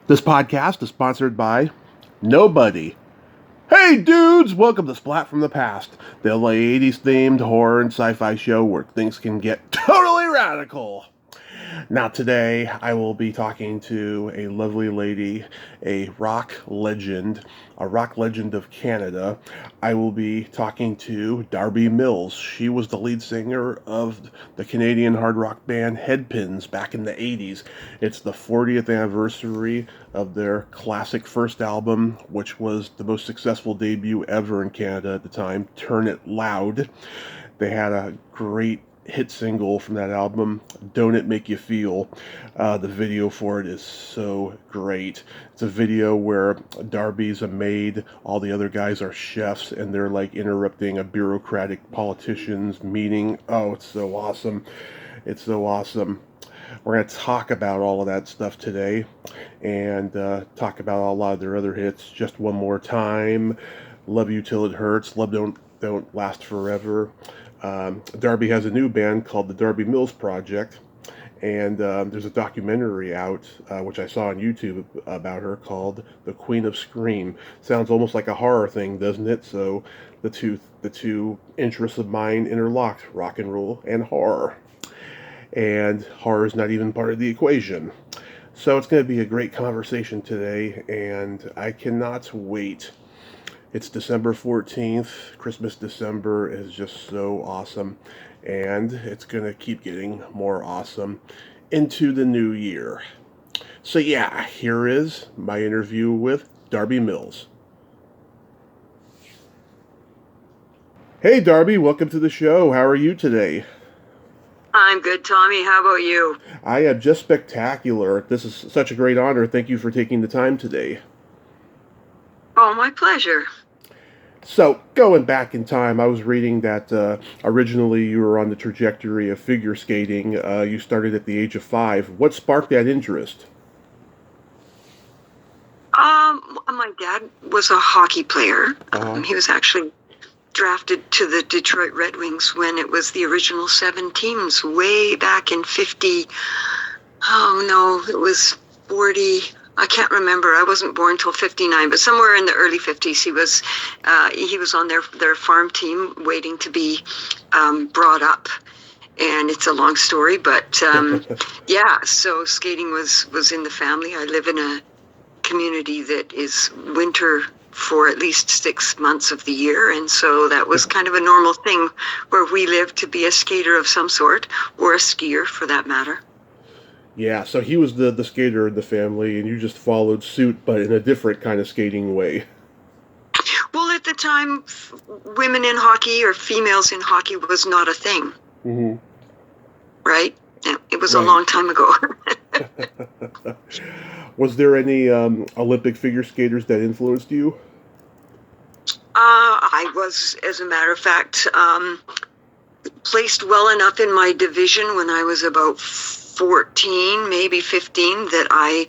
This podcast is sponsored by nobody. Hey dudes, welcome to Splat from the Past, the LA 80s themed horror and sci-fi show where things can get totally radical. Now today I will be talking to a lovely lady, a rock legend of Canada. I will be talking to Darby Mills. She was the lead singer of the Canadian hard rock band Headpins back in the 80s. It's the 40th anniversary of their classic first album, which was the most successful debut ever in Canada at the time, Turn It Loud. They had a great hit single from that album, Don't It Make You Feel. The video for it is so great. It's a video where Darby's a maid, all the other guys are chefs, and they're like interrupting a bureaucratic politician's meeting. Oh, it's so awesome. It's so awesome. We're going to talk about all of that stuff today and talk about a lot of their other hits. Just One More Time, Love You Till It Hurts, Love Don't Last Forever. Darby has a new band called the Darby Mills Project, and there's a documentary out, which I saw on YouTube about her, called The Queen of Scream. Sounds almost like a horror thing, doesn't it? So the two interests of mine interlocked, rock and roll and horror. And horror is not even part of the equation. So it's going to be a great conversation today, and I cannot wait. It's December 14th. Christmas December is just so awesome. And it's going to keep getting more awesome into the new year. So yeah, here is my interview with Darby Mills. Hey Darby, welcome to the show. How are you today? I'm good, Tommy. How about you? I am just spectacular. This is such a great honor. Thank you for taking the time today. Oh, my pleasure. So, going back in time, I was reading that originally you were on the trajectory of figure skating. You started at the age of 5. What sparked that interest? My dad was a hockey player. Uh-huh. He was actually drafted to the Detroit Red Wings when it was the original 7 teams, way back in 50. Oh, no, it was 40. I can't remember. I wasn't born until 59, but somewhere in the early 50s, he was on their farm team waiting to be brought up. And it's a long story, but yeah, so skating was in the family. I live in a community that is winter for at least 6 months of the year, and so that was kind of a normal thing where we lived, to be a skater of some sort, or a skier for that matter. Yeah, so he was the skater in the family, and you just followed suit, but in a different kind of skating way. Well, at the time, women in hockey or females in hockey was not a thing. Mm-hmm. Right? It was right. A long time ago. Was there any Olympic figure skaters that influenced you? I was, as a matter of fact, placed well enough in my division when I was about 14, maybe 15, that I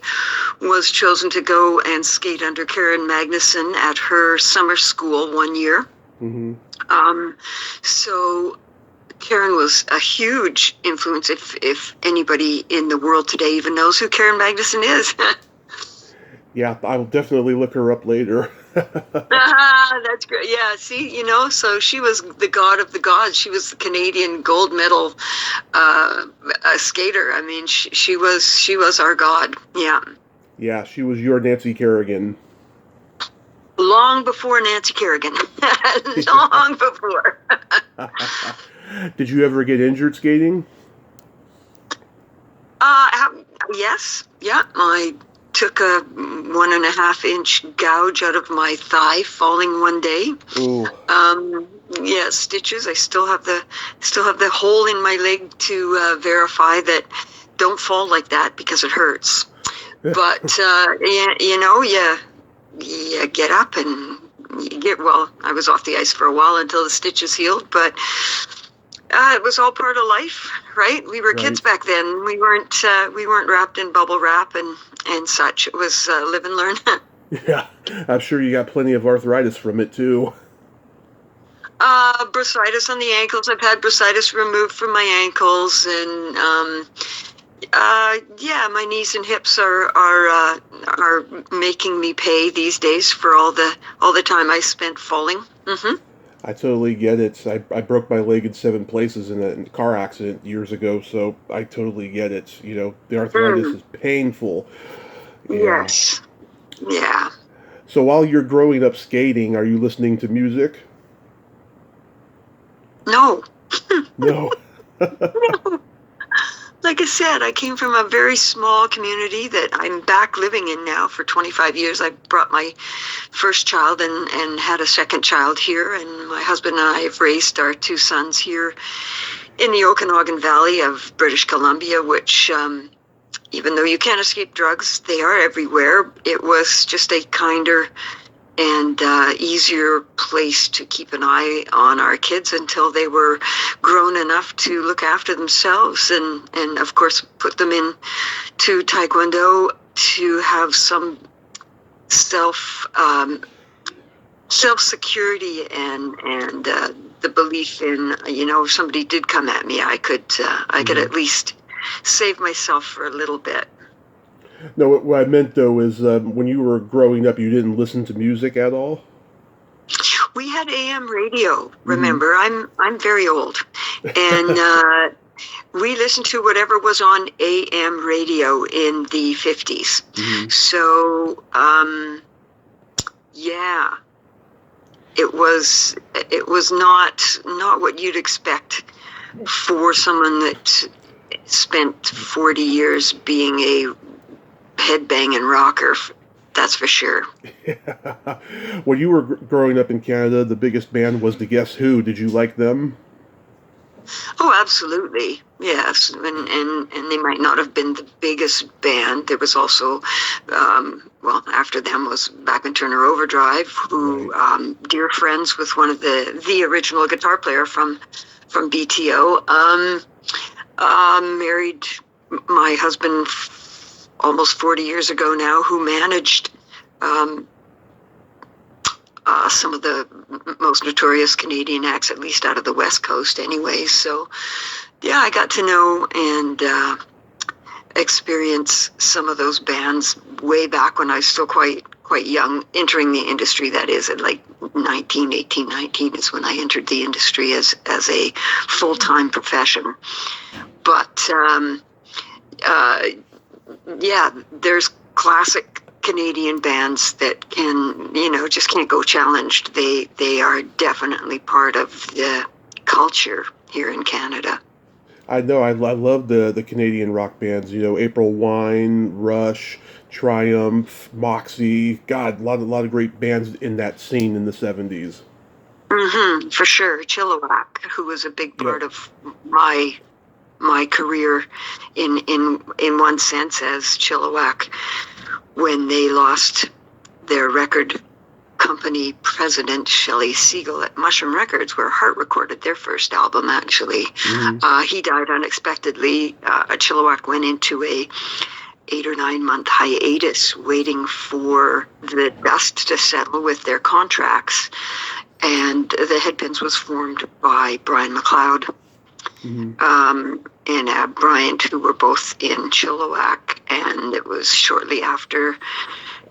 was chosen to go and skate under Karen Magnuson at her summer school one year. Mm-hmm. So Karen was a huge influence, if anybody in the world today even knows who Karen Magnuson is. Yeah, I'll definitely look her up later. That's great. Yeah, see, so she was the god of the gods. She was the Canadian gold medal skater. I mean, she was our god. Yeah. Yeah, she was your Nancy Kerrigan. Long before Nancy Kerrigan. Long before. Did you ever get injured skating? Yes. Yeah, I took a 1.5-inch gouge out of my thigh falling one day. Ooh. Yeah, stitches. I still have the hole in my leg to verify that don't fall like that because it hurts. But you get up and you get well. I was off the ice for a while until the stitches healed, but it was all part of life, right? We were kids back then. We weren't wrapped in bubble wrap and such. It was live and learn. Yeah, I'm sure you got plenty of arthritis from it too. Bursitis on the ankles. I've had bursitis removed from my ankles, and yeah, my knees and hips are are making me pay these days for all the time I spent falling. I totally get it. I broke my leg in 7 places in a car accident years ago, so I totally get it. You know, the arthritis is painful. Yeah. Yes. Yeah. So while you're growing up skating, are you listening to music? No. No. No. Like I said, I came from a very small community that I'm back living in now for 25 years. I brought my first child and had a second child here, and my husband and I have raised our 2 sons here in the Okanagan Valley of British Columbia, which, even though you can't escape drugs, they are everywhere. It was just a kinder and easier place to keep an eye on our kids until they were grown enough to look after themselves, and of course put them in to Taekwondo to have some self-security and the belief in, if somebody did come at me, I could at least save myself for a little bit. No, what I meant, though, is when you were growing up, you didn't listen to music at all? We had AM radio, remember. I'm very old. And we listened to whatever was on AM radio in the 50s. So, yeah. It was not what you'd expect for someone that spent 40 years being a headbanging rocker, that's for sure. When you were growing up in Canada, the biggest band was the Guess Who. Did you like them? Oh, absolutely. Yes. And they might not have been the biggest band. There was also, after them was Back and Turner Overdrive, who, dear friends with one of the original guitar player from BTO, married my husband almost 40 years ago now, who managed some of the most notorious Canadian acts, at least out of the West Coast anyway. So, yeah, I got to know and experience some of those bands way back when I was still quite young, entering the industry. That is, at like 19 is when I entered the industry as a full-time profession. But, yeah, there's classic Canadian bands that can, just can't go challenged. They are definitely part of the culture here in Canada. I know. I love the Canadian rock bands. April Wine, Rush, Triumph, Moxie. God, a lot of great bands in that scene in the 70s. For sure. Chilliwack, who was a big part of my career in one sense, as Chilliwack, when they lost their record company president, Shelley Siegel, at Mushroom Records, where Heart recorded their first album, actually. He died unexpectedly. Chilliwack went into a 8 or 9 month hiatus, waiting for the dust to settle with their contracts. And the Headpins was formed by Brian McLeod and Bryant, who were both in Chilliwack. And it was shortly after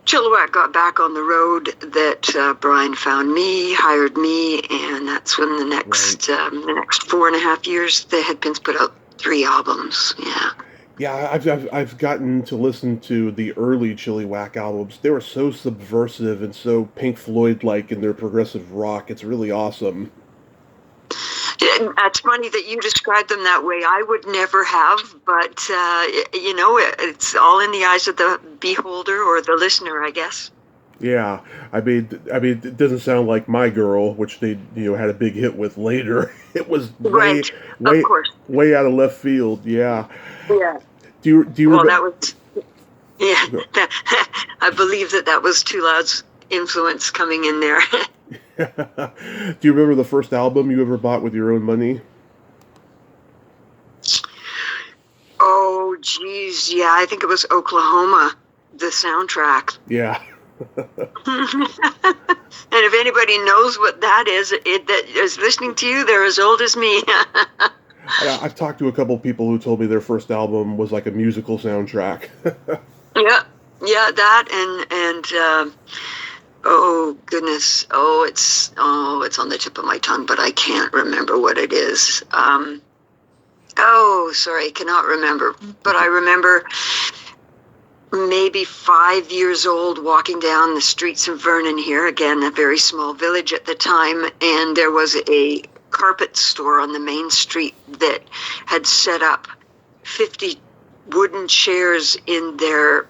Chilliwack got back on the road that Brian found me, hired me, and that's when the next 4.5 years, the Headpins put out 3 albums. Yeah, I've gotten to listen to the early Chilliwack albums. They were so subversive and so Pink Floyd-like in their progressive rock. It's really awesome. It's funny that you described them that way. I would never have, but, it's all in the eyes of the beholder or the listener, I guess. Yeah, I mean, it doesn't sound like My Girl, which they, had a big hit with later. It was way out of left field. Yeah. Yeah. Do you well, remember? That was, yeah. I believe that was Too Loud's influence coming in there. Do you remember the first album you ever bought with your own money? Oh, geez. Yeah, I think it was Oklahoma, the soundtrack. Yeah. And if anybody knows what that is listening to you, they're as old as me. I've talked to a couple people who told me their first album was like a musical soundtrack. Yeah. Yeah, that and oh goodness, it's on the tip of my tongue, but I can't remember what it is. Oh, sorry, I cannot remember. But I remember maybe 5 years old walking down the streets of Vernon here, again, a very small village at the time, and there was a carpet store on the main street that had set up 50 wooden chairs in their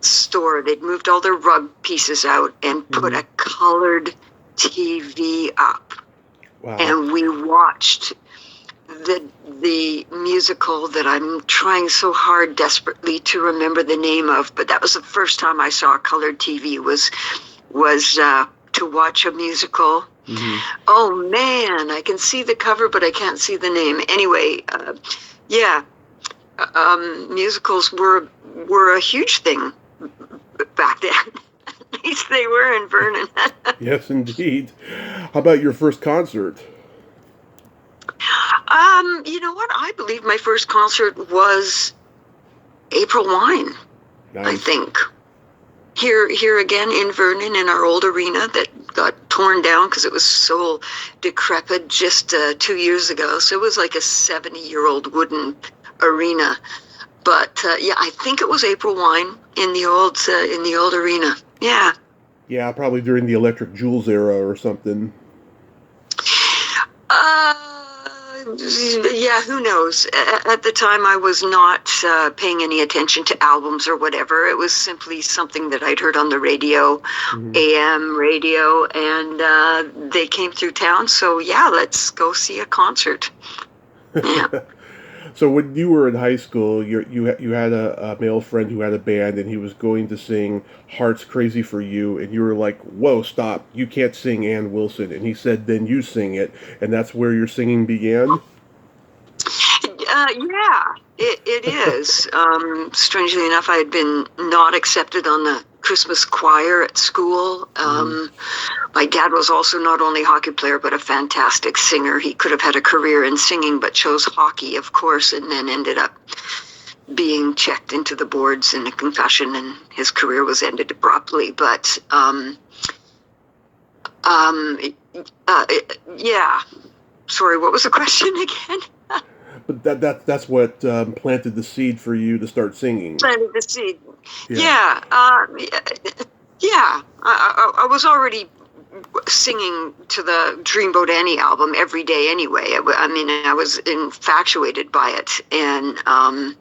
store. They'd moved all their rug pieces out and put a colored TV up. Wow. And we watched the musical that I'm trying so hard desperately to remember the name of, but that was the first time I saw a colored TV was to watch a musical. Oh man, I can see the cover, but I can't see the name. Anyway, musicals were a huge thing back then. At least they were in Vernon. Yes, indeed. How about your first concert? You know what? I believe my first concert was April Wine. Nice. I think. Here again in Vernon in our old arena that got torn down because it was so decrepit just 2 years ago. So it was like a 70-year-old wooden arena. But I think it was April Wine in the old arena. Yeah. Yeah, probably during the Electric Jules era or something. Yeah, who knows? At the time, I was not paying any attention to albums or whatever. It was simply something that I'd heard on the radio, AM radio, and they came through town. So, yeah, let's go see a concert. Yeah. So when you were in high school, you had a male friend who had a band, and he was going to sing "Heart's Crazy for You," and you were like, "Whoa, stop! You can't sing Ann Wilson." And he said, "Then you sing it," and that's where your singing began. Yeah, it is. Strangely enough, I had been not accepted on the Christmas choir at school. My dad was also not only a hockey player, but a fantastic singer. He could have had a career in singing, but chose hockey, of course, and then ended up being checked into the boards in a concussion, and his career was ended abruptly. But, yeah. Sorry, what was the question again? But that's what planted the seed for you to start singing. Planted the seed. Yeah. I was already singing to the Dreamboat Annie album every day anyway. I mean, I was infatuated by it. And it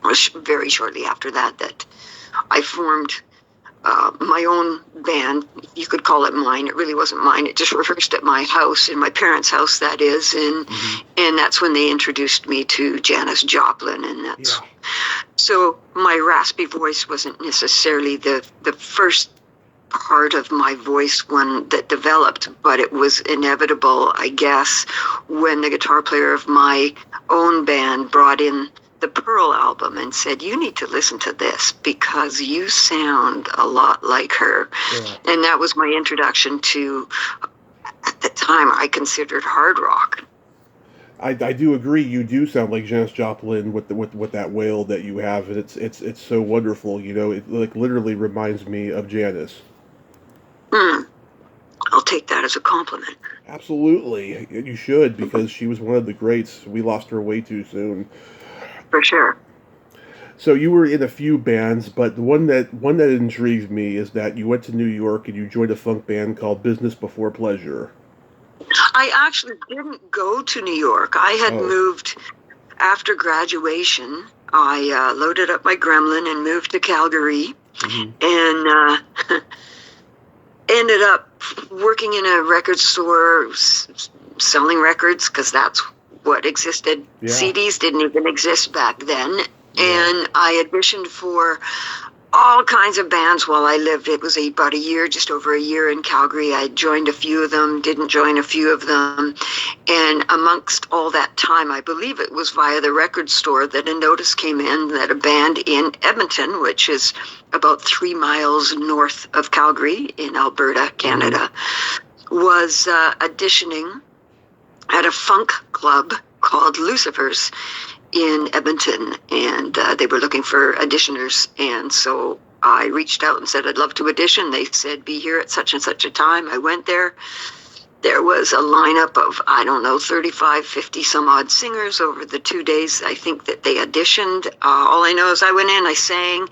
was very shortly after that I formed my own band. You could call it mine. It really wasn't mine. It just rehearsed at my house, in my parents' house, that is. And that's when they introduced me to Janis Joplin. And that's so my raspy voice wasn't necessarily the first part of my voice one that developed, but it was inevitable, I guess, when the guitar player of my own band brought in the Pearl album and said, "You need to listen to this because you sound a lot like her." And that was my introduction to, at the time, I considered hard rock. I do agree. You do sound like Janis Joplin with that wail that you have, and it's so wonderful. You know, it like literally reminds me of Janis. I'll take that as a compliment. Absolutely, you should, because she was one of the greats. We lost her way too soon. For sure. So you were in a few bands, but the one that intrigues me is that you went to New York and you joined a funk band called Business Before Pleasure. I actually didn't go to New York. I had moved after graduation. I loaded up my Gremlin and moved to Calgary, and ended up working in a record store selling records, because that's what existed. CDs didn't even exist back then. And I auditioned for all kinds of bands while I lived. It was about just over a year in Calgary. I joined a few of them, didn't join a few of them. And amongst all that time, I believe it was via the record store that a notice came in that a band in Edmonton, which is about 3 miles north of Calgary in Alberta, Canada, was auditioning at a funk club called Lucifer's. in Edmonton, and they were looking for auditioners. And so I reached out and said, I'd love to audition. They said, be here at such and such a time. I went there. There was a lineup of, I don't know, 35, 50 some odd singers over the 2 days, I think, that they auditioned. All I know is I went in, I sang,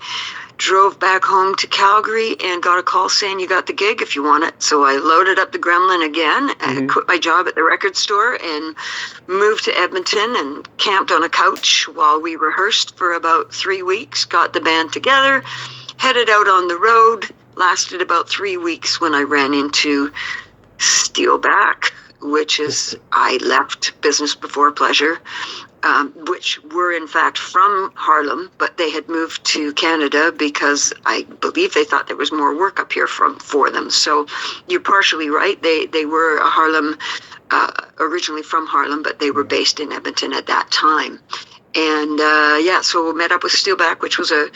drove back home to Calgary, and got a call saying, you got the gig if you want it. So I loaded up the Gremlin again, and quit my job at the record store, and moved to Edmonton and camped on a couch while we rehearsed for about 3 weeks, got the band together, headed out on the road, lasted about 3 weeks when I ran into Steelback, which is, I left Business Before Pleasure, which were in fact from Harlem, but they had moved to Canada because I believe they thought there was more work up here for them. So you're partially right. They were a Harlem, originally from Harlem, but they were based in Edmonton at that time. And so met up with Steelback, which was a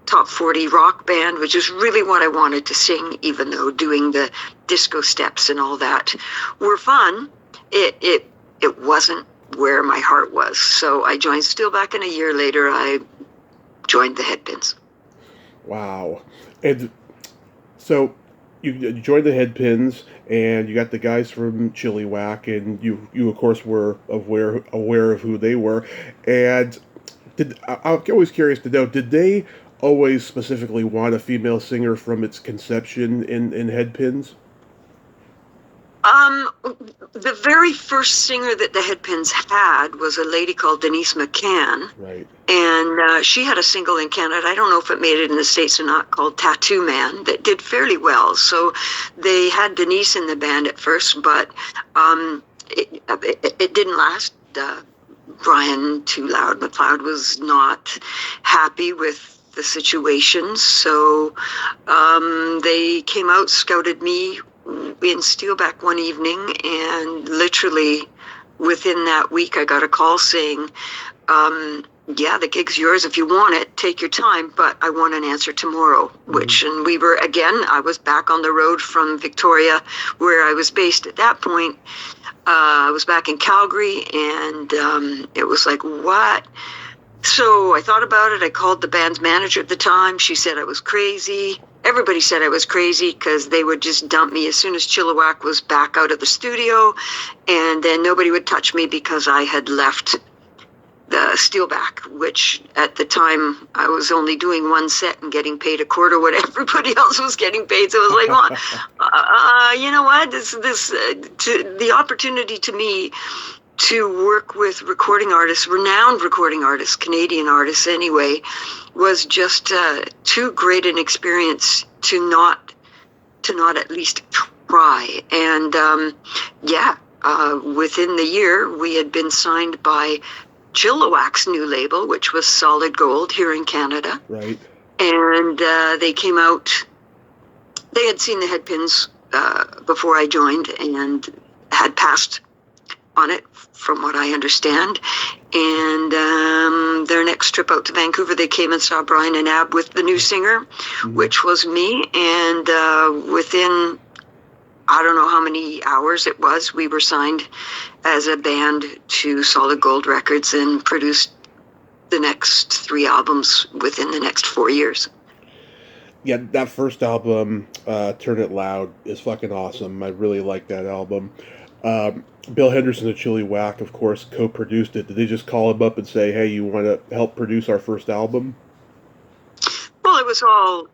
top 40 rock band, which is really what I wanted to sing, even though doing the disco steps and all that were fun. It wasn't where my heart was. So I joined Steelback, and a year later I joined the Headpins. Wow. And so you joined the Headpins, and you got the guys from Chilliwack, and you of course were aware of who they were. And I'm always curious to know, did they always specifically want a female singer from its conception in Headpins? The very first singer that the Headpins had was a lady called Denise McCann. Right. And she had a single in Canada, I don't know if it made it in the States or not, called Tattoo Man, that did fairly well. So they had Denise in the band at first, but it didn't last. Brian Too Loud McLeod was not happy with the situation, so they came out, scouted me in Steelback one evening, and literally within that week I got a call saying, the gig's yours if you want it, take your time, but I want an answer tomorrow. And we were, again, I was back on the road from Victoria, where I was based at that point. I was back in Calgary, and it was like, what? So I thought about it. I called the band's manager at the time. She said I was crazy. Everybody said I was crazy because they would just dump me as soon as Chilliwack was back out of the studio, and then nobody would touch me because I had left the Steelback, which at the time I was only doing one set and getting paid a quarter what everybody else was getting paid. So I was like, well, you know what? The opportunity to me to work with recording artists, renowned recording artists, Canadian artists anyway, was just too great an experience to not at least try. And within the year we had been signed by Chilliwack's new label, which was Solid Gold here in Canada. Right. And they came out, they had seen the Headpins before I joined and had passed on it, from what I understand. And their next trip out to Vancouver, they came and saw Brian and Ab with the new singer, which was me. And within, I don't know how many hours it was, we were signed as a band to Solid Gold Records and produced the next 3 albums within the next 4 years. Yeah, that first album, Turn It Loud, is fucking awesome. I really like that album. Bill Henderson of Chilliwack, of course, co-produced it. Did they just call him up and say, hey, you want to help produce our first album? Well, it was all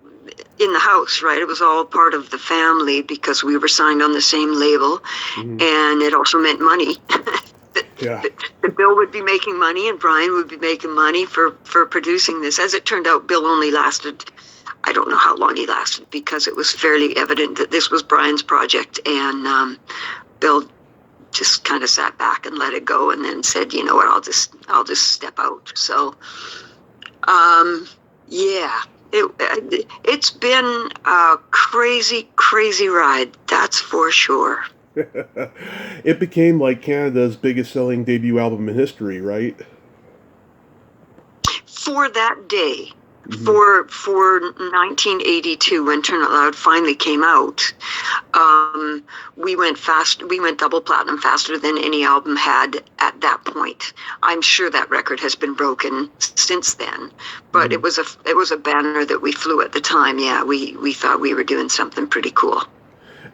in the house, right? It was all part of the family because we were signed on the same label, and it also meant money. The Bill would be making money and Brian would be making money for producing this. As it turned out, Bill only lasted, I don't know how long he lasted, because it was fairly evident that this was Brian's project, and Bill just kind of sat back and let it go, and then said, you know what, I'll just step out. So, it's been a crazy, crazy ride. That's for sure. It became like Canada's biggest selling debut album in history, right? For that day. For 1982, when Turn It Loud finally came out, we went fast. We went double platinum faster than any album had at that point. I'm sure that record has been broken since then, but it was a banner that we flew at the time. Yeah, we thought we were doing something pretty cool.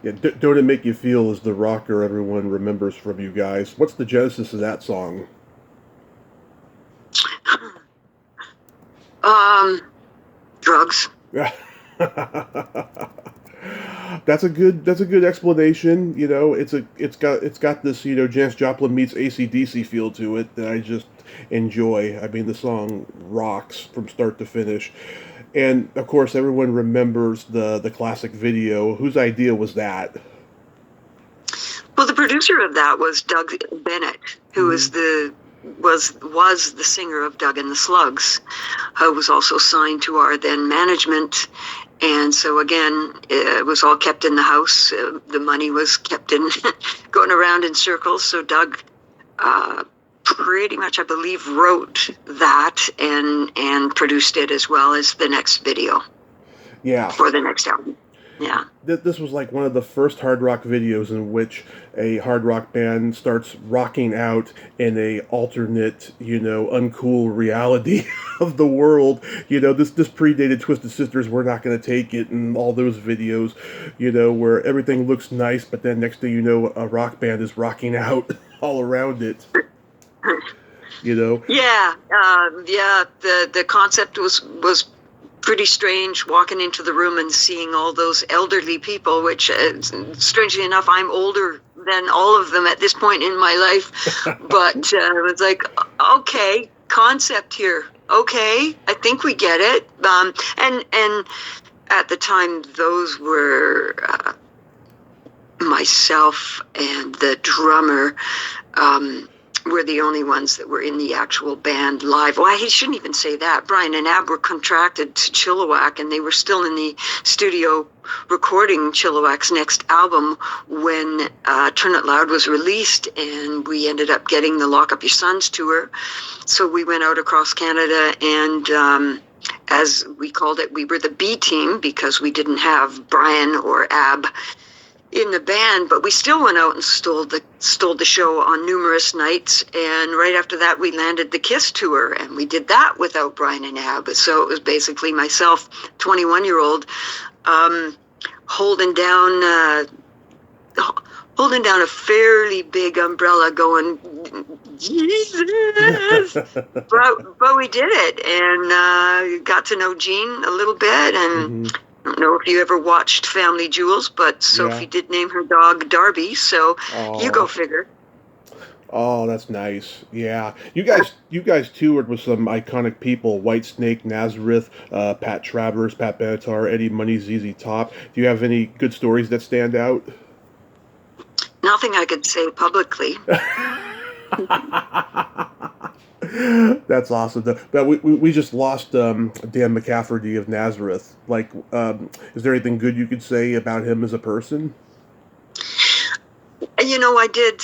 Yeah, Don't It Make You Feel is the rocker everyone remembers from you guys. What's the genesis of that song? Drugs. That's a good explanation. You know, it's got this, you know, Janis Joplin meets AC/DC feel to it that I just enjoy. I mean, the song rocks from start to finish. And of course, everyone remembers the classic video. Whose idea was that? Well, the producer of that was Doug Bennett, who is was the singer of Doug and the Slugs, who was also signed to our then management. And so again, it was all kept in the house. The money was kept in going around in circles. So Doug pretty much, I believe, wrote that and produced it, as well as the next video. Yeah. For the next album. Yeah. This was like one of the first hard rock videos in which a hard rock band starts rocking out in a alternate, you know, uncool reality of the world. You know, this predated Twisted Sisters, We're Not Gonna Take It, and all those videos, you know, where everything looks nice, but then next thing you know, a rock band is rocking out all around it. You know? Yeah, the concept was pretty strange, walking into the room and seeing all those elderly people, which, strangely enough, I'm older than all of them at this point in my life. But it was like, okay, concept here. Okay, I think we get it. And at the time, those were myself and the drummer. Were the only ones that were in the actual band live. Well, I shouldn't even say that. Brian and Ab were contracted to Chilliwack, and they were still in the studio recording Chilliwack's next album when Turn It Loud was released, and we ended up getting the Lock Up Your Sons tour. So we went out across Canada, and as we called it, we were the B team because we didn't have Brian or Ab in the band, but we still went out and stole the show on numerous nights. And right after that, we landed the Kiss tour, and we did that without Brian and Ab. So it was basically myself, 21-year-old, holding down a fairly big umbrella, going, Jesus! but we did it, and got to know Gene a little bit, and. I don't know if you ever watched Family Jewels, but Sophie did name her dog Darby, so you go figure. Oh, that's nice. Yeah. You guys toured with some iconic people, Whitesnake, Nazareth, Pat Travers, Pat Benatar, Eddie Money, ZZ Top. Do you have any good stories that stand out? Nothing I could say publicly. That's awesome. But we just lost Dan McCafferty of Nazareth. Like, is there anything good you could say about him as a person? You know, I did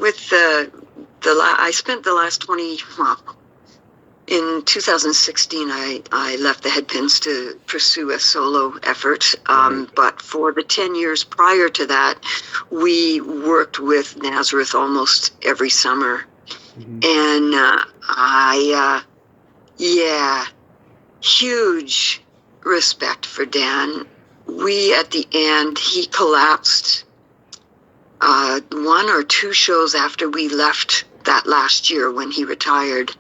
with I spent the last 20. Well, in 2016, I left the Headpins to pursue a solo effort. But for the 10 years prior to that, we worked with Nazareth almost every summer. And huge respect for Dan. At the end, he collapsed 1 or 2 shows after we left that last year when he retired.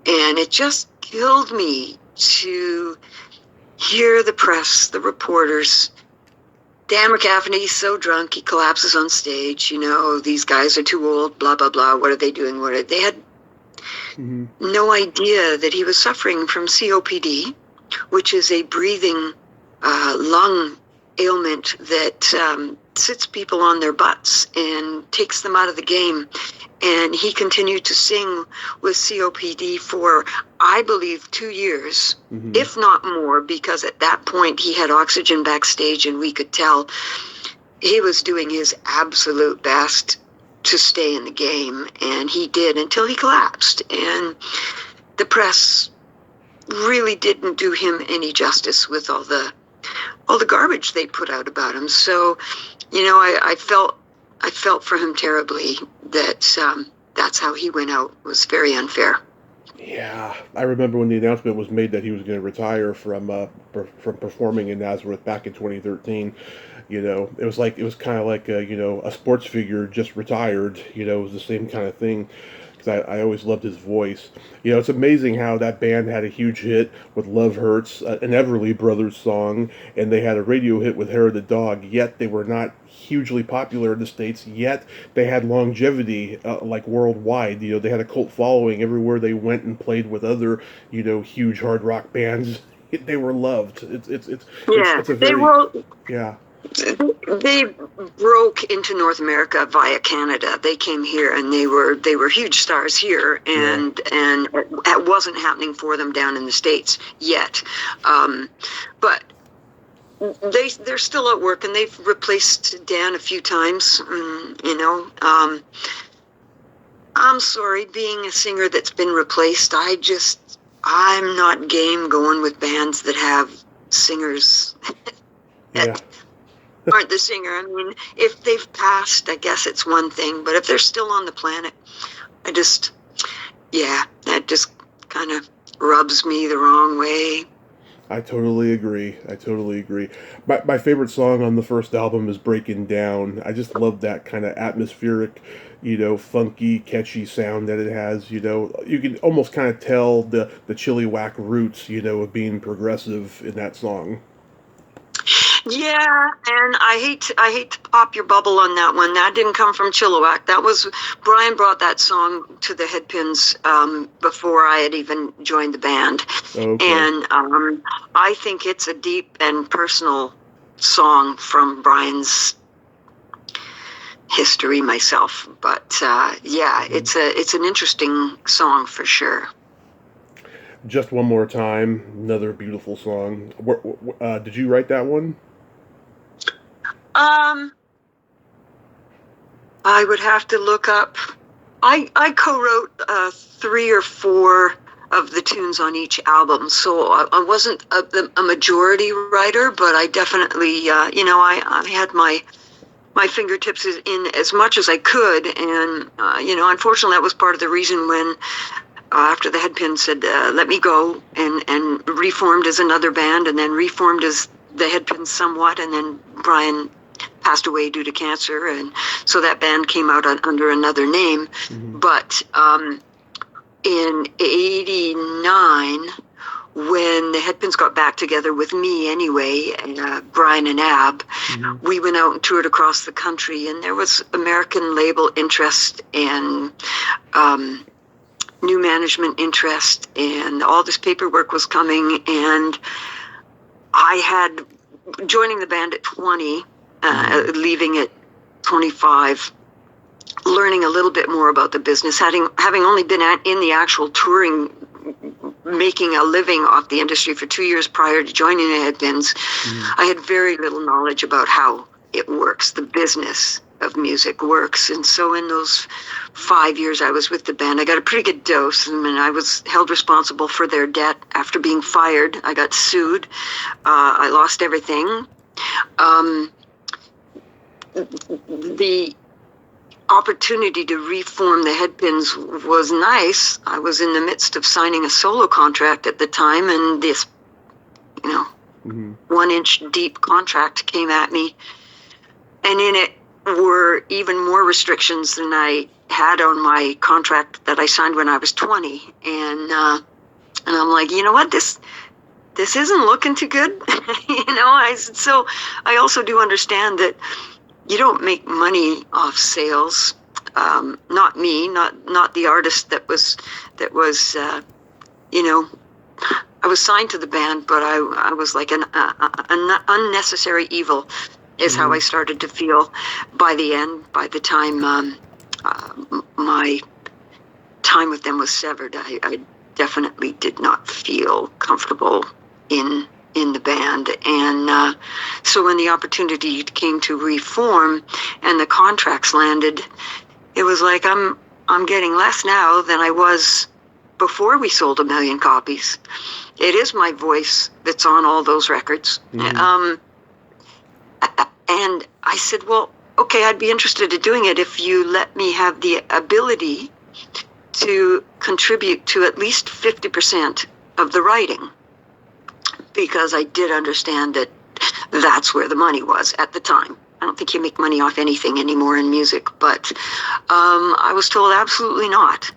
And it just killed me to hear the press, the reporters, Dan McCafferty's so drunk he collapses on stage. You know, these guys are too old, blah, blah, blah. What are they doing? They had no idea that he was suffering from COPD, which is a breathing lung ailment that sits people on their butts and takes them out of the game. And he continued to sing with COPD for, I believe, 2 years, if not more, because at that point he had oxygen backstage and we could tell he was doing his absolute best to stay in the game. And he did until he collapsed. And the press, really didn't do him any justice with all the garbage they put out about him. So, I felt for him terribly that that's how he went out. It was very unfair. Yeah, I remember when the announcement was made that he was going to retire from performing in Nazareth back in 2013. It was kind of like a sports figure just retired. It was the same kind of thing. Because I always loved his voice. It's amazing how that band had a huge hit with Love Hurts, an Everly Brothers song, and they had a radio hit with Hair of the Dog, yet they were not hugely popular in the States, yet they had longevity, like worldwide. They had a cult following everywhere they went and played with other, huge hard rock bands. They were loved. It's a very... Yeah. They broke into North America via Canada. They came here and they were huge stars here, and it wasn't happening for them down in the States yet. But they're still at work, and they've replaced Dan a few times. I'm sorry, being a singer that's been replaced, I'm not game going with bands that have singers that aren't the singer. I mean, if they've passed, I guess it's one thing, but if they're still on the planet, that just kind of rubs me the wrong way. I totally agree. My favorite song on the first album is Breaking Down. I just love that kind of atmospheric, funky, catchy sound that it has. You can almost kind of tell the Chilliwack roots, of being progressive in that song. Yeah, and I hate to pop your bubble on that one. That didn't come from Chilliwack. That was Brian brought that song to the Headpins before I had even joined the band. Okay. And I think it's a deep and personal song from Brian's history myself. But it's an interesting song for sure. Just One More Time, another beautiful song. Did you write that one? I would have to look up. I co-wrote 3 or 4 of the tunes on each album, so I wasn't a majority writer, but I definitely, I had my fingertips in as much as I could, and unfortunately, that was part of the reason when. After the Headpins said, let me go, and reformed as another band, and then reformed as the Headpins somewhat, and then Brian passed away due to cancer, and so that band came out under another name. Mm-hmm. But in '89, when the Headpins got back together with me anyway, and Brian and Ab, mm-hmm. we went out and toured across the country, and there was American label interest and new management interest, and all this paperwork was coming, and I had joining the band at 20, leaving at 25, learning a little bit more about the business, having only been in the actual touring, making a living off the industry for 2 years prior to joining the Headpins. I had very little knowledge about how it works, the business of music works. And so in those 5 years I was with the band, I got a pretty good dose, and I was held responsible for their debt. After being fired, I got sued. I lost everything. The opportunity to reform the Headpins was nice. I was in the midst of signing a solo contract at the time, and this, 1-inch deep contract came at me. And in it were even more restrictions than I had on my contract that I signed when I was 20. And I'm like, you know what, this isn't looking too good. So I also do understand that you don't make money off sales. Not me, not the artist that was I was signed to the band, but I was like an unnecessary evil is how I started to feel by the end. By the time my time with them was severed, I definitely did not feel comfortable in the band. And so when the opportunity came to reform and the contracts landed, it was like I'm getting less now than I was before we sold 1 million copies. It is my voice that's on all those records. And I said, well, okay, I'd be interested in doing it if you let me have the ability to contribute to at least 50% of the writing, because I did understand that that's where the money was at the time. I don't think you make money off anything anymore in music, but I was told absolutely not.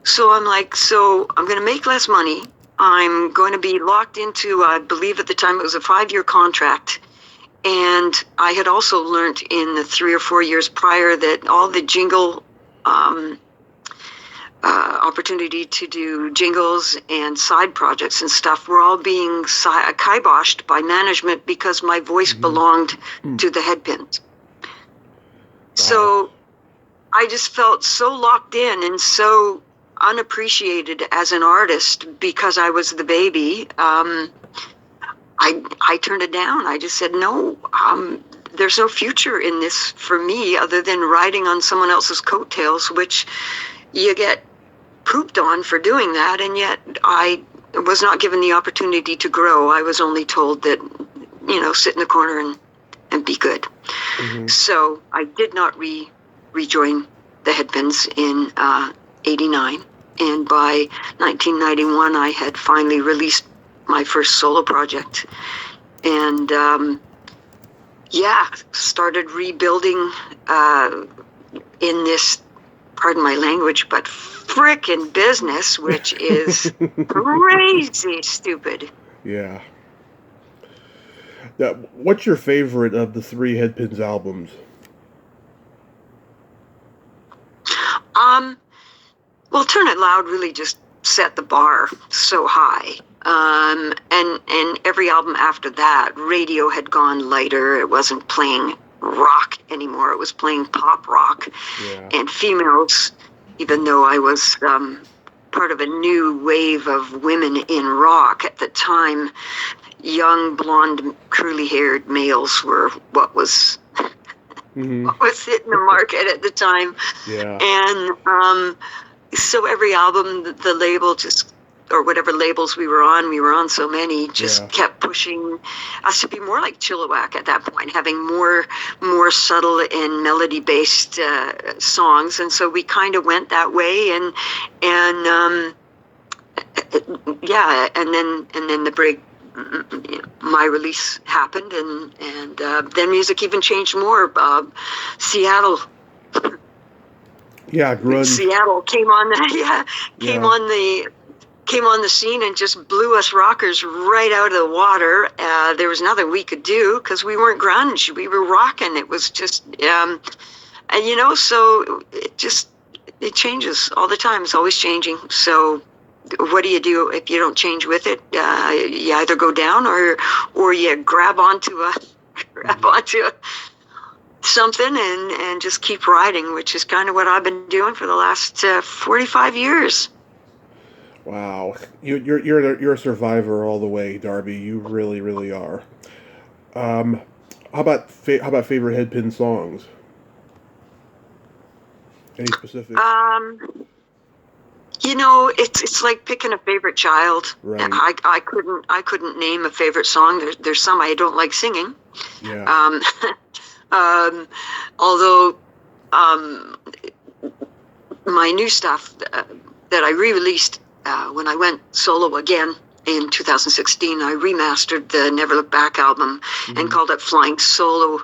So I'm like, so I'm going to make less money. I'm going to be locked into, I believe at the time it was a 5-year contract. And I had also learned in the 3 or 4 years prior that all the jingle opportunity to do jingles and side projects and stuff were all being kiboshed by management because my voice belonged to the Headpins. Wow. So I just felt so locked in and so unappreciated as an artist because I was the baby. I turned it down. I just said, no, there's no future in this for me other than riding on someone else's coattails, which you get pooped on for doing that, and yet I was not given the opportunity to grow. I was only told that, sit in the corner and be good. So I did not rejoin the Headpins in 89, and by 1991 I had finally released my first solo project, and started rebuilding in this, pardon my language, but frickin' business, which is crazy stupid. Yeah. Now, what's your favorite of the 3 Headpins albums? Well, Turn It Loud really just set the bar so high. And every album after that, radio had gone lighter. It wasn't playing rock anymore. It was playing pop rock. Yeah. And females, even though I was part of a new wave of women in rock at the time, young, blonde, curly-haired males were what was what was hitting the market at the time. Yeah. And so every album, the label just, or whatever labels we were on so many, just kept pushing us to be more like Chilliwack at that point, having more subtle and melody-based songs, and so we kind of went that way, and then the break, my release happened, and then music even changed more. Seattle. Yeah, grunge. Seattle came on the scene and just blew us rockers right out of the water. There was nothing we could do because we weren't grunge. We were rocking. It was just, so it changes all the time. It's always changing. So what do you do if you don't change with it? You either go down or you grab onto something and just keep riding, which is kind of what I've been doing for the last 45 years. Wow, you're a survivor all the way, Darby. You really, really are. How about favorite Headpin songs? Any specific? It's like picking a favorute child. Right. I couldn't name a favorite song. There's some I don't like singing. Yeah. Although my new stuff that I re-released when I went solo again in 2016, I remastered the Never Look Back album and called it Flying Solo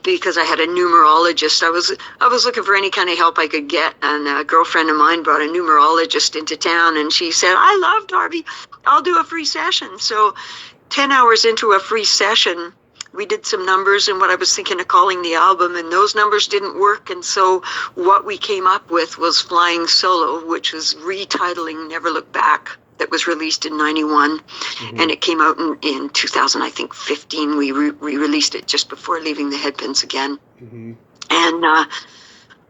because I had a numerologist. I was looking for any kind of help I could get, and a girlfriend of mine brought a numerologist into town, and she said, "I love Darby. I'll do a free session." So 10 hours into a free session, we did some numbers and what I was thinking of calling the album, and those numbers didn't work. And so what we came up with was Flying Solo, which was retitling Never Look Back, that was released in 91. And it came out in 2000, I think 15. We re-released it just before leaving the Headpins again. And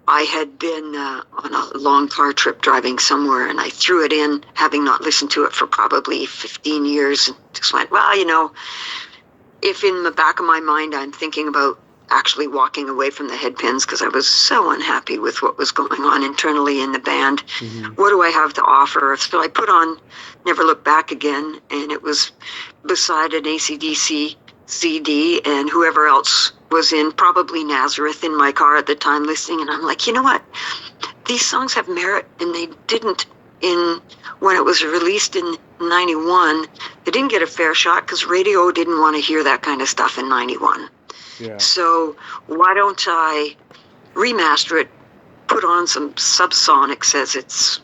I had been on a long car trip driving somewhere, and I threw it in, having not listened to it for probably 15 years, and just went, well, if in the back of my mind I'm thinking about actually walking away from the Headpins because I was so unhappy with what was going on internally in the band. What do I have to offer? So I put on Never Look Back Again, and it was beside an AC/DC CD, and whoever else was in, probably Nazareth, in my car at the time listening. And I'm like, you know what? These songs have merit, and they didn't when it was released in 91. They didn't get a fair shot because radio didn't want to hear that kind of stuff in 91. Yeah. So why don't I remaster it, put on some subsonics, as it's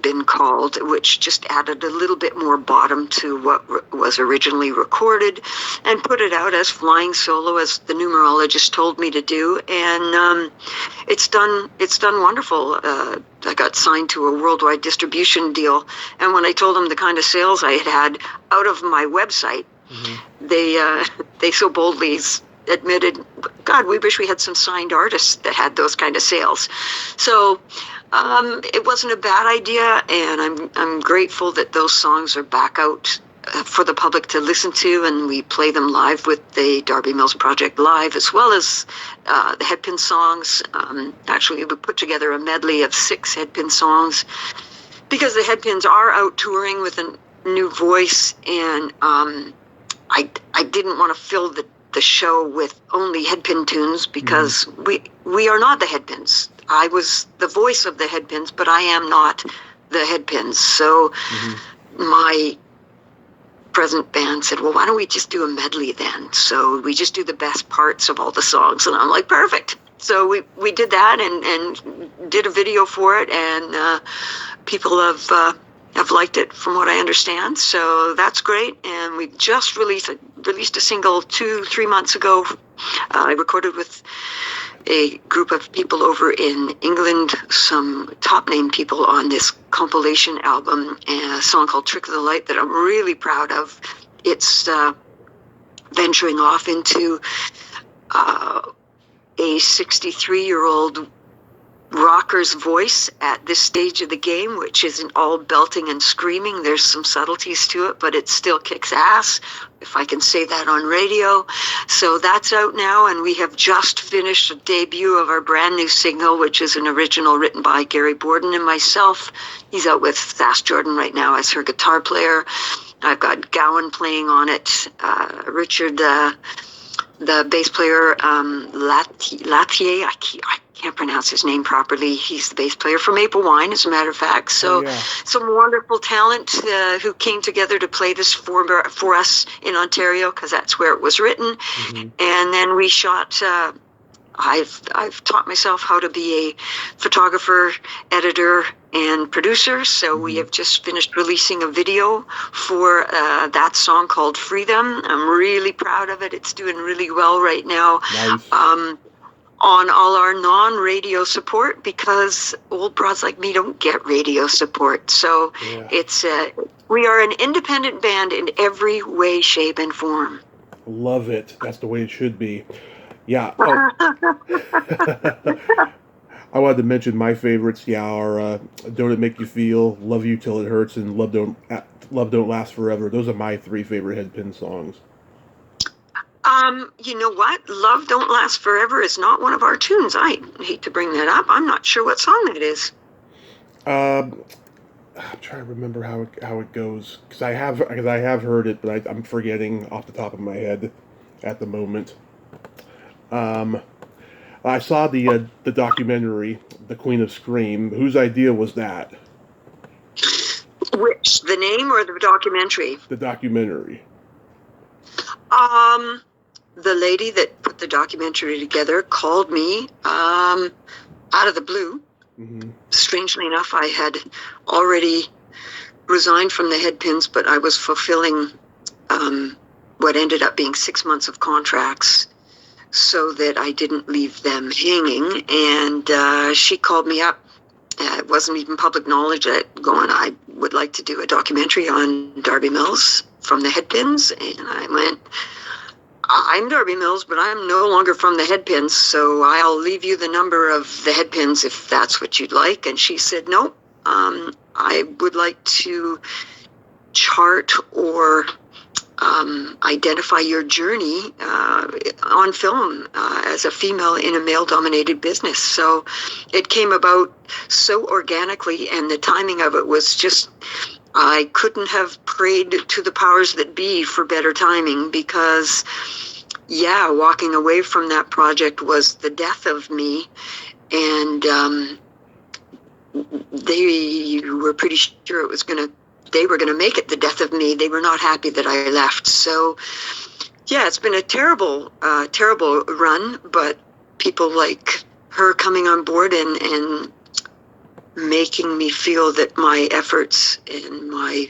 been called, which just added a little bit more bottom to what was originally recorded, and put it out as flying solo, as the numerologist told me to do. And it's done wonderful. I got signed to a worldwide distribution deal, and when I told them the kind of sales I had out of my website, they so boldly admitted, God, we wish we had some signed artists that had those kind of sales. So it wasn't a bad idea, and I'm grateful that those songs are back out for the public to listen to, and we play them live with the Darby Mills Project live, as well as the Headpin songs. Actually, we put together a medley of 6 Headpin songs because the Headpins are out touring with a new voice, and I didn't want to fill the show with only Headpin tunes because we are not the Headpins. I was the voice of the Headpins, but I am not the Headpins. So my present band said, well, why don't we just do a medley then? So we just do the best parts of all the songs. And I'm like, perfect. So we did that and did a video for it, and people have liked it from what I understand. So that's great. And we just released a single 2-3 months ago. I recorded with a group of people over in England, some top name people, on this compilation album, and a song called Trick of the Light that I'm really proud of. It's venturing off into a 63-year-old rocker's voice at this stage of the game, which isn't all belting and screaming. There's some subtleties to it, but it still kicks ass, if I can say that on radio. So that's out now, and we have just finished a debut of our brand new single, which is an original written by Gary Borden and myself. He's out with Sass Jordan right now as her guitar player. I've got Gowan playing on it, Richard, the bass player, Latier, I can't pronounce his name properly. He's the bass player for Maple Wine, as a matter of fact. So some wonderful talent who came together to play this for us in Ontario, because that's where it was written. And then we shot. I've taught myself how to be a photographer, editor, and producer. So we have just finished releasing a video for that song called Freedom. I'm really proud of it. It's doing really well right now. Nice. On all our non-radio support, because old broads like me don't get radio support. So it's we are an independent band in every way, shape, and form. Love it. That's the way it should be. Yeah. I wanted to mention my favorites. Are Don't It Make You Feel, Love You Till It Hurts, and Love Don't Last Forever. Those are my 3 favorite Headpin songs. You know what? Love Don't Last Forever is not one of our tunes. I hate to bring that up. I'm not sure what song that is. I'm trying to remember how it goes, because I have heard it, but I'm forgetting off the top of my head at the moment. I saw the documentary, The Queen of Scream. Whose idea was that? Which, the name or the documentary? The documentary. The lady that put the documentary together called me out of the blue. Strangely enough, I had already resigned from the Headpins, but I was fulfilling what ended up being 6 months of contracts, so that I didn't leave them hanging. And she called me up. It wasn't even public knowledge I would like to do a documentary on Darby Mills from the Headpins. And I went, I'm Darby Mills, but I'm no longer from the Headpins, so I'll leave you the number of the Headpins if that's what you'd like. And she said, no, I would like to chart or identify your journey on film as a female in a male-dominated business. So it came about so organically, and the timing of it was just, I couldn't have prayed to the powers that be for better timing, because, yeah, walking away from that project was the death of me. And they were pretty sure they were gonna make it the death of me. They were not happy that I left. So, yeah, it's been a terrible, terrible run. But people like her coming on board and making me feel that my efforts and my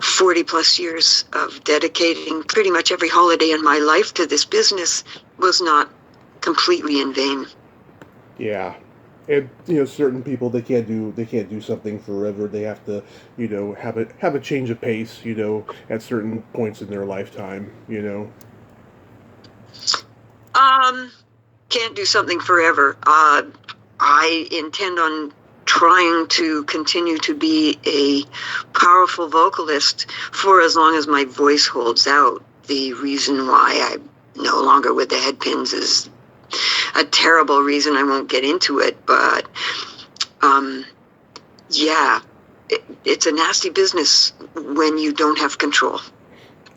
40 plus years of dedicating pretty much every holiday in my life to this business was not completely in vain. Yeah. And certain people, they can't do something forever. They have to, have a change of pace, at certain points in their lifetime, Can't do something forever. I intend on trying to continue to be a powerful vocalist for as long as my voice holds out. The reason why I'm no longer with the Headpins is a terrible reason. I won't get into it, but yeah, it's a nasty business when you don't have control.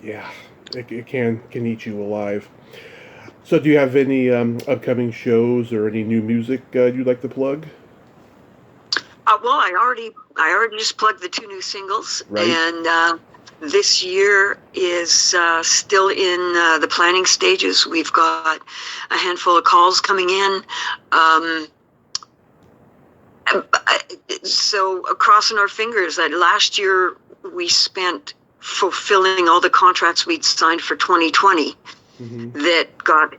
Yeah, it can eat you alive. So do you have any upcoming shows or any new music you'd like to plug? Well, I already just plugged the 2 new singles, right. And this year is still in the planning stages. We've got a handful of calls coming in. So crossing our fingers that last year we spent fulfilling all the contracts we'd signed for 2020 that got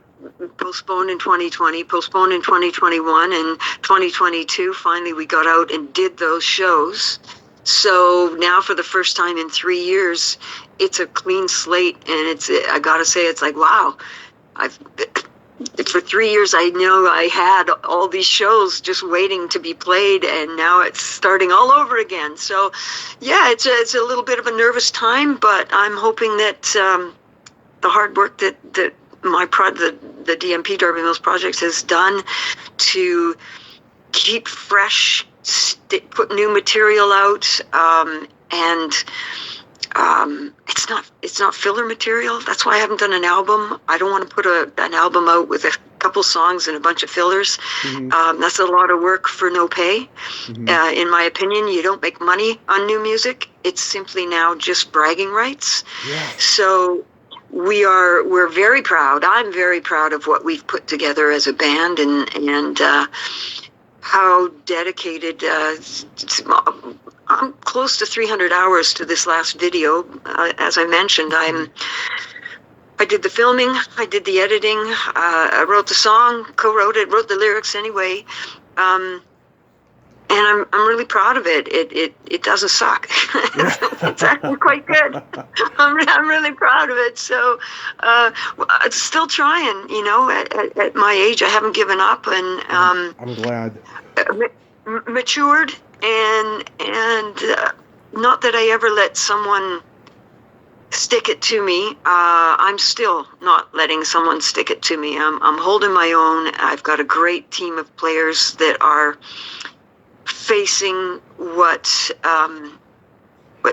postponed in 2020, postponed in 2021, and 2022. Finally, we got out and did those shows. So now, for the first time in 3 years, it's a clean slate, and I gotta say, it's like, wow. For 3 years, I know I had all these shows just waiting to be played, and now it's starting all over again. So, yeah, it's a little bit of a nervous time, but I'm hoping that the hard work that the DMP Darby Mills Project has done to keep fresh, put new material out, and it's not filler material. That's why I haven't done an album. I don't want to put an album out with a couple songs and a bunch of fillers. That's a lot of work for no pay. In my opinion, you don't make money on new music. It's simply now just bragging rights. Yes. So we're very proud. I'm very proud of what we've put together as a band, and how dedicated. I'm close to 300 hours to this last video. As I mentioned, I did the filming, I did the editing, I wrote the song, co-wrote it, wrote the lyrics anyway, and I'm really proud of it. It doesn't suck. It's actually quite good. I'm really proud of it. So still trying. At my age, I haven't given up, and I'm glad. Matured, and not that I ever let someone stick it to me. I'm still not letting someone stick it to me. I'm holding my own. I've got a great team of players that are facing what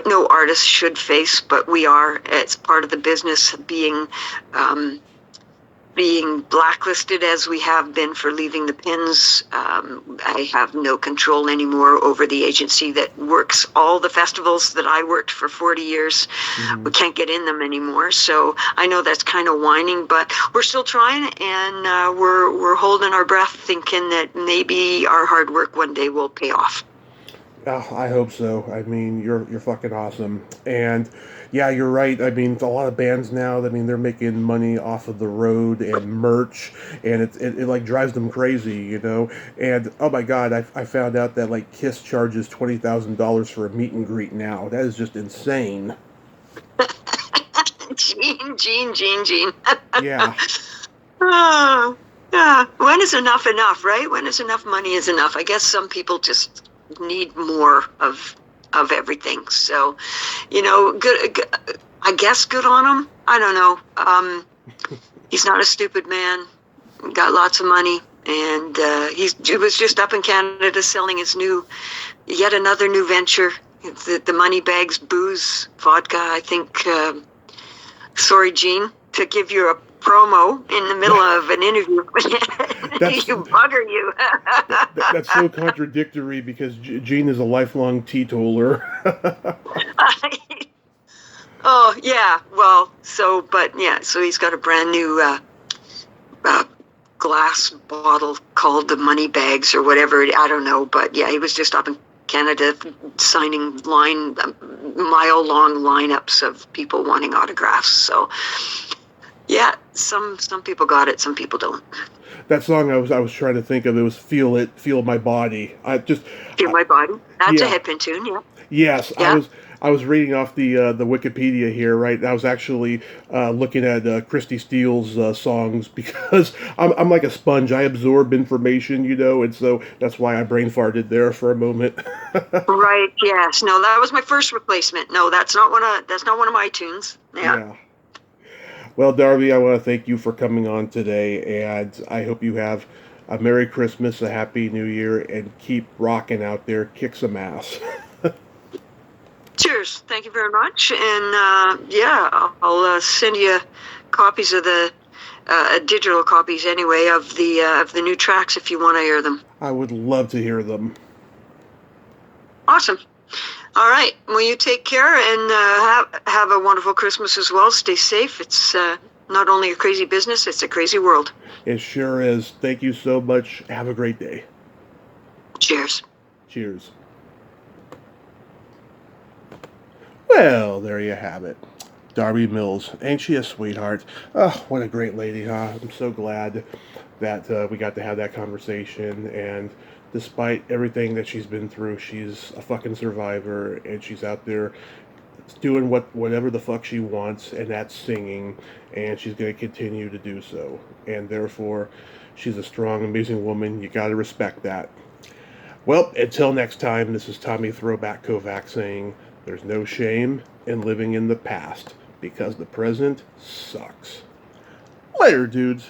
no artist should face, but we are. It's part of the business, being blacklisted as we have been for leaving the Pins. I have no control anymore over the agency that works all the festivals that I worked for 40 years. We can't get in them anymore. So I know that's kind of whining, but we're still trying, and we're holding our breath, thinking that maybe our hard work one day will pay off. I hope so. I mean, you're fucking awesome. And yeah, you're right. I mean, a lot of bands now, they're making money off of the road and merch, and it like drives them crazy, And oh my God, I found out that like Kiss charges $20,000 for a meet and greet now. That is just insane. Gene. Yeah. Oh, yeah. When is enough, right? When is enough money is enough? I guess some people just need more of everything. So, good. I guess good on him. I don't know. He's not a stupid man. Got lots of money, and he was just up in Canada selling his yet another new venture, the Moneybags booze vodka. I think. Sorry, Gene, to give you a promo in the middle of an interview. You bugger you. That's so contradictory because Gene is a lifelong teetotaler. Oh yeah, well, so he's got a brand new glass bottle called the Moneybags or whatever. I don't know, but yeah, he was just up in Canada signing mile-long lineups of people wanting autographs. So yeah, some people got it, some people don't. That song I was trying to think of, it was Feel My Body. Feel My Body. That's a Headpin tune, yeah. Yes, yeah. I was reading off the Wikipedia here, right? I was actually looking at Christy Steele's songs because I'm like a sponge. I absorb information, and so that's why I brain farted there for a moment. Right. Yes. No, that was my first replacement. No, that's not one of my tunes. Yeah. Well, Darby, I want to thank you for coming on today, and I hope you have a Merry Christmas, a Happy New Year, and keep rocking out there. Kick some ass. Cheers. Thank you very much. And I'll send you copies of the digital copies anyway of the new tracks if you want to hear them. I would love to hear them. Awesome. All right. Well, you take care and have a wonderful Christmas as well. Stay safe. It's not only a crazy business, it's a crazy world. It sure is. Thank you so much. Have a great day. Cheers. Cheers. Well, there you have it. Darby Mills. Ain't she a sweetheart? Oh, what a great lady, huh? I'm so glad that we got to have that conversation. And despite everything that she's been through, she's a fucking survivor. And she's out there doing whatever the fuck she wants. And that's singing. And she's going to continue to do so. And therefore, she's a strong, amazing woman. You got to respect that. Well, until next time, this is Tommy Throwback Kovac saying, there's no shame in living in the past, because the present sucks. Later, dudes.